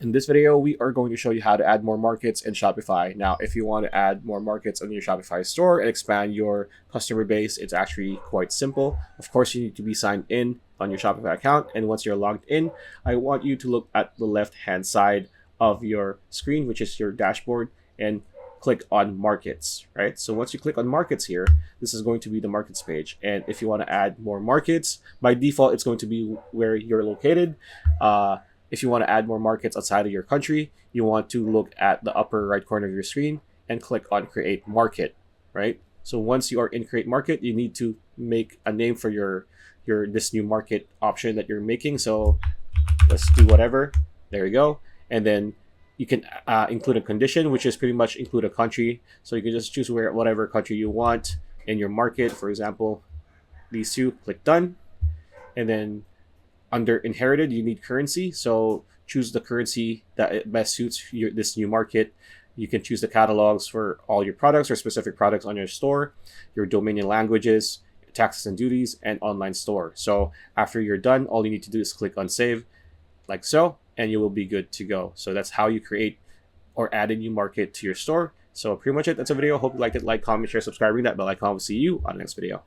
In this video, we are going to show you how to add more markets in Shopify. Now, if you want to add more markets on your Shopify store and expand your customer base, it's actually quite simple. Of course, you need to be signed in on your Shopify account. And once you're logged in, I want you to look at the left-hand side of your screen, which is your dashboard, and click on markets, right? So once you click on markets here, this is going to be the markets page. And if you want to add more markets, by default, it's going to be where you're located. If you want to add more markets outside of your country, you want to look at the upper right corner of your screen and click on create market, right? So once you are in create market, you need to make a name for your this new market option that you're making. So let's do whatever. There you go. And then you can include a condition, which is pretty much include a country. So you can just choose whatever country you want in your market. For example, these two, click done. And then under inherited, you need currency. So choose the currency that best suits this new market. You can choose the catalogs for all your products or specific products on your store, your domain and languages, taxes and duties, and online store. So after you're done, all you need to do is click on save, like so, and you will be good to go. So that's how you create or add a new market to your store. So pretty much it. That's a video. Hope you liked it. Like, comment, share, subscribe, ring that bell icon. We'll see you on the next video.